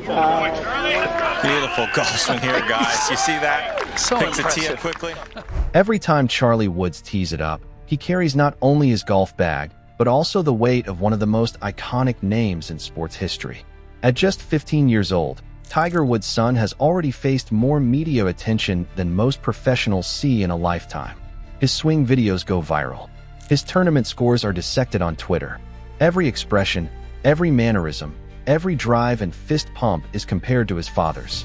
Beautiful golf swing here, guys. You see that? So Picks impressive. the tee up quickly. Every time Charlie Woods tees it up, he carries not only his golf bag, but also the weight of one of the most iconic names in sports history. At just 15 years old, Tiger Woods' son has already faced more media attention than most professionals see in a lifetime. His swing videos go viral. His tournament scores are dissected on Twitter. Every expression, every mannerism, every drive and fist pump is compared to his father's.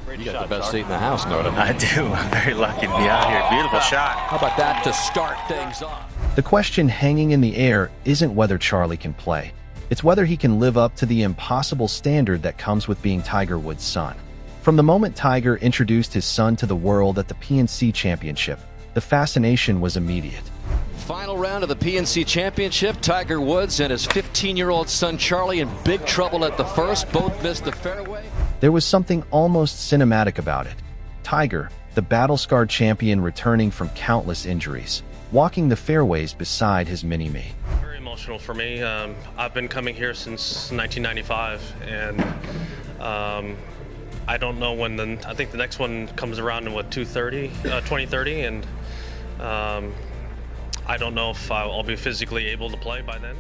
You got the best seat in the house, Noda. I do. I'm very lucky to be out here. Beautiful shot. How about that to start things off? The question hanging in the air isn't whether Charlie can play. It's whether he can live up to the impossible standard that comes with being Tiger Woods' son. From the moment Tiger introduced his son to the world at the PNC Championship, the fascination was immediate. Final round of the PNC Championship. Tiger Woods and his 15-year-old son Charlie in big trouble at the first. Both missed the fairway. There was something almost cinematic about it. Tiger, the battle-scarred champion returning from countless injuries, walking the fairways beside his mini-me. Very emotional for me. I've been coming here since 1995, and I don't know when I think the next one comes around in 2030, and I don't know if I'll be physically able to play by then.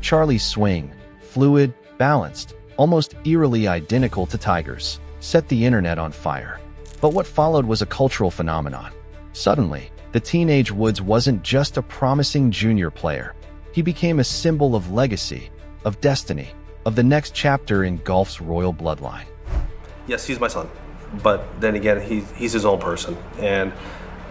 Charlie's swing, fluid, balanced, almost eerily identical to Tiger's, set the internet on fire. But what followed was a cultural phenomenon. Suddenly, the teenage Woods wasn't just a promising junior player. He became a symbol of legacy, of destiny, of the next chapter in golf's royal bloodline. Yes, he's my son, but then again, he's his own person, and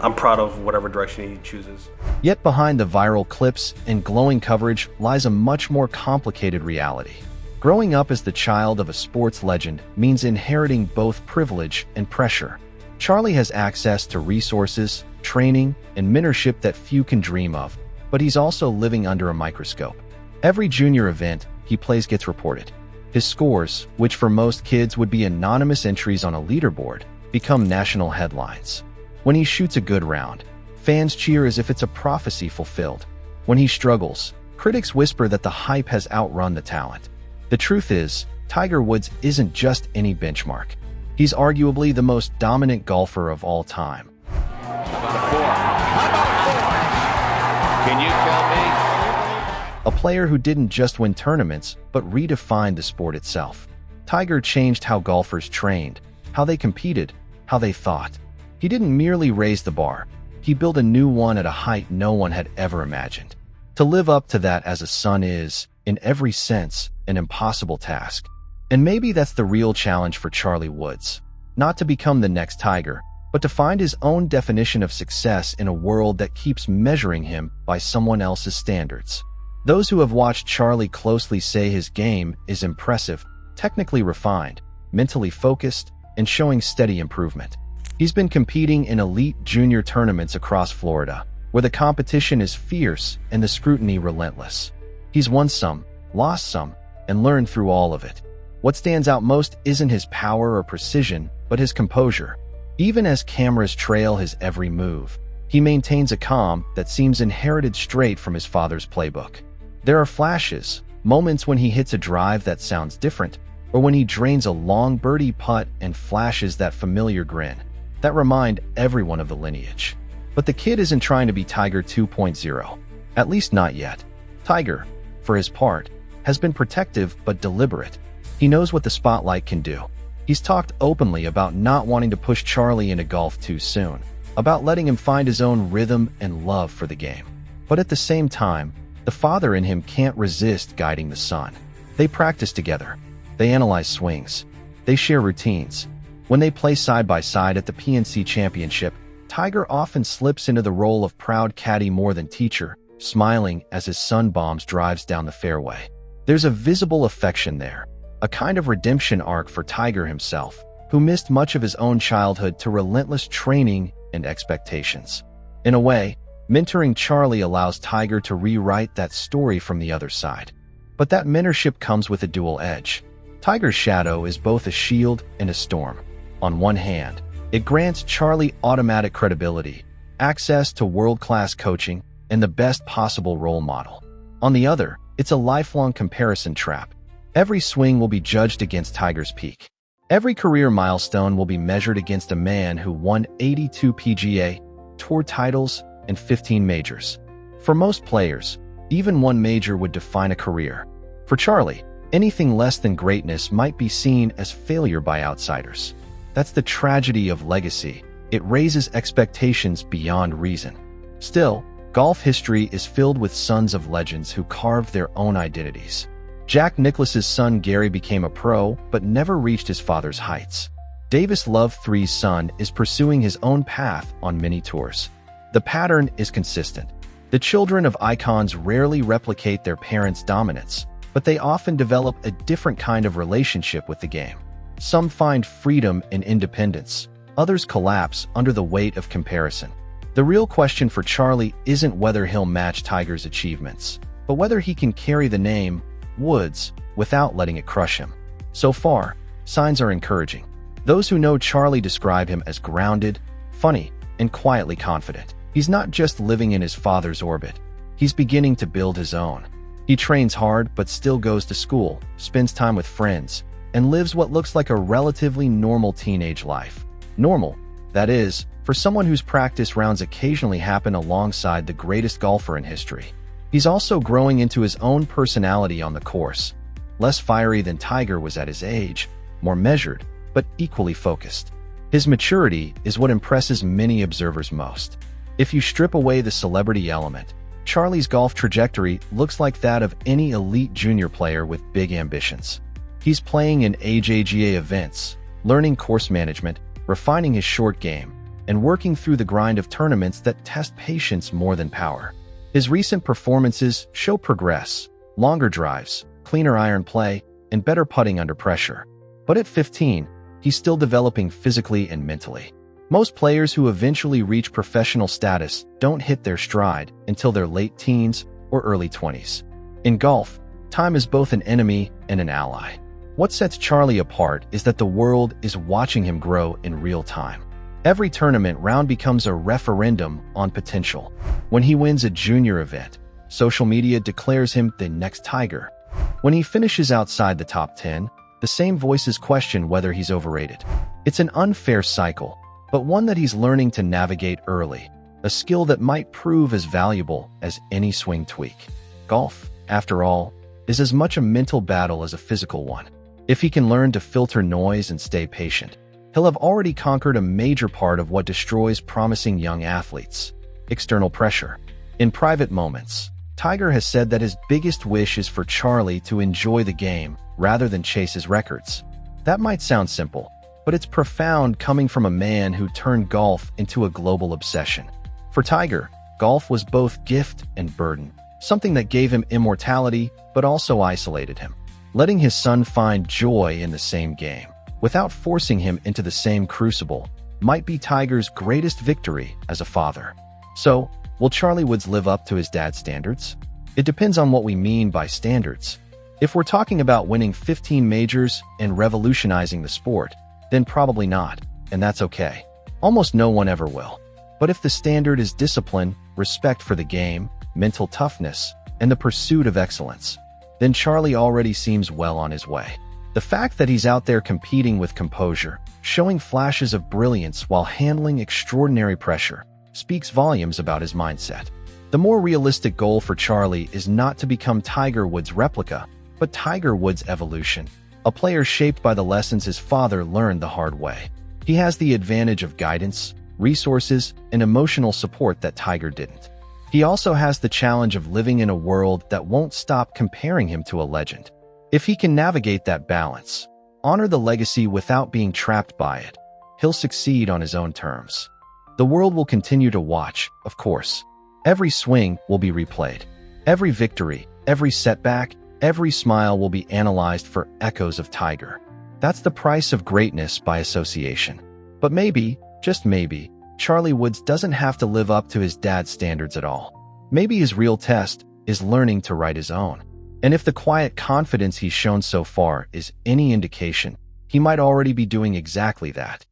I'm proud of whatever direction he chooses. Yet behind the viral clips and glowing coverage lies a much more complicated reality. Growing up as the child of a sports legend means inheriting both privilege and pressure. Charlie has access to resources, training, and mentorship that few can dream of, but he's also living under a microscope. Every junior event he plays gets reported. His scores, which for most kids would be anonymous entries on a leaderboard, become national headlines. When he shoots a good round, fans cheer as if it's a prophecy fulfilled. When he struggles, critics whisper that the hype has outrun the talent. The truth is, Tiger Woods isn't just any benchmark. He's arguably the most dominant golfer of all time. How about a four? How about a four? Can you tell me? A player who didn't just win tournaments, but redefined the sport itself. Tiger changed how golfers trained, how they competed, how they thought. He didn't merely raise the bar. He built a new one at a height no one had ever imagined. To live up to that as a son is, in every sense, an impossible task. And maybe that's the real challenge for Charlie Woods. Not to become the next Tiger, but to find his own definition of success in a world that keeps measuring him by someone else's standards. Those who have watched Charlie closely say his game is impressive, technically refined, mentally focused, and showing steady improvement. He's been competing in elite junior tournaments across Florida, where the competition is fierce and the scrutiny relentless. He's won some, lost some, and learned through all of it. What stands out most isn't his power or precision, but his composure. Even as cameras trail his every move, he maintains a calm that seems inherited straight from his father's playbook. There are flashes, moments when he hits a drive that sounds different, or when he drains a long birdie putt and flashes that familiar grin that remind everyone of the lineage. But the kid isn't trying to be Tiger 2.0, at least not yet. Tiger, for his part, has been protective but deliberate. He knows what the spotlight can do. He's talked openly about not wanting to push Charlie into golf too soon, about letting him find his own rhythm and love for the game. But at the same time, the father in him can't resist guiding the son. They practice together. They analyze swings. They share routines. When they play side by side at the PNC Championship, Tiger often slips into the role of proud caddy more than teacher, smiling as his son bombs drives down the fairway. There's a visible affection there, a kind of redemption arc for Tiger himself, who missed much of his own childhood to relentless training and expectations. In a way, mentoring Charlie allows Tiger to rewrite that story from the other side. But that mentorship comes with a dual edge. Tiger's shadow is both a shield and a storm. On one hand, it grants Charlie automatic credibility, access to world-class coaching, and the best possible role model. On the other, it's a lifelong comparison trap. Every swing will be judged against Tiger's peak. Every career milestone will be measured against a man who won 82 PGA Tour titles and 15 majors. For most players, even one major would define a career. For Charlie, anything less than greatness might be seen as failure by outsiders. That's the tragedy of legacy. It raises expectations beyond reason. Still, golf history is filled with sons of legends who carved their own identities. Jack Nicklaus's son Gary became a pro, but never reached his father's heights. Davis Love III's son is pursuing his own path on many tours. The pattern is consistent. The children of icons rarely replicate their parents' dominance, but they often develop a different kind of relationship with the game. Some find freedom in independence. Others collapse under the weight of comparison. The real question for Charlie isn't whether he'll match Tiger's achievements, but whether he can carry the name Woods without letting it crush him. So far, signs are encouraging. Those who know Charlie describe him as grounded, funny, and quietly confident. He's not just living in his father's orbit. He's beginning to build his own. He trains hard but still goes to school, spends time with friends, and lives what looks like a relatively normal teenage life. Normal, that is, for someone whose practice rounds occasionally happen alongside the greatest golfer in history. He's also growing into his own personality on the course. Less fiery than Tiger was at his age, more measured, but equally focused. His maturity is what impresses many observers most. If you strip away the celebrity element, Charlie's golf trajectory looks like that of any elite junior player with big ambitions. He's playing in AJGA events, learning course management, refining his short game, and working through the grind of tournaments that test patience more than power. His recent performances show progress, longer drives, cleaner iron play, and better putting under pressure. But at 15, he's still developing physically and mentally. Most players who eventually reach professional status don't hit their stride until their late teens or early 20s. In golf, time is both an enemy and an ally. What sets Charlie apart is that the world is watching him grow in real time. Every tournament round becomes a referendum on potential. When he wins a junior event, social media declares him the next Tiger. When he finishes outside the top 10, the same voices question whether he's overrated. It's an unfair cycle, but one that he's learning to navigate early, a skill that might prove as valuable as any swing tweak. Golf, after all, is as much a mental battle as a physical one. If he can learn to filter noise and stay patient, he'll have already conquered a major part of what destroys promising young athletes: external pressure. In private moments, Tiger has said that his biggest wish is for Charlie to enjoy the game rather than chase his records. That might sound simple, but it's profound coming from a man who turned golf into a global obsession. For Tiger, golf was both gift and burden, something that gave him immortality but also isolated him. Letting his son find joy in the same game, without forcing him into the same crucible, might be Tiger's greatest victory as a father. So, will Charlie Woods live up to his dad's standards? It depends on what we mean by standards. If we're talking about winning 15 majors and revolutionizing the sport, then probably not, and that's okay. Almost no one ever will. But if the standard is discipline, respect for the game, mental toughness, and the pursuit of excellence, then Charlie already seems well on his way. The fact that he's out there competing with composure, showing flashes of brilliance while handling extraordinary pressure, speaks volumes about his mindset. The more realistic goal for Charlie is not to become Tiger Woods' replica, but Tiger Woods' evolution, a player shaped by the lessons his father learned the hard way. He has the advantage of guidance, resources, and emotional support that Tiger didn't. He also has the challenge of living in a world that won't stop comparing him to a legend. If he can navigate that balance, honor the legacy without being trapped by it, he'll succeed on his own terms. The world will continue to watch, of course. Every swing will be replayed. Every victory, every setback, every smile will be analyzed for echoes of Tiger. That's the price of greatness by association. But maybe, just maybe, Charlie Woods doesn't have to live up to his dad's standards at all. Maybe his real test is learning to write his own. And if the quiet confidence he's shown so far is any indication, he might already be doing exactly that.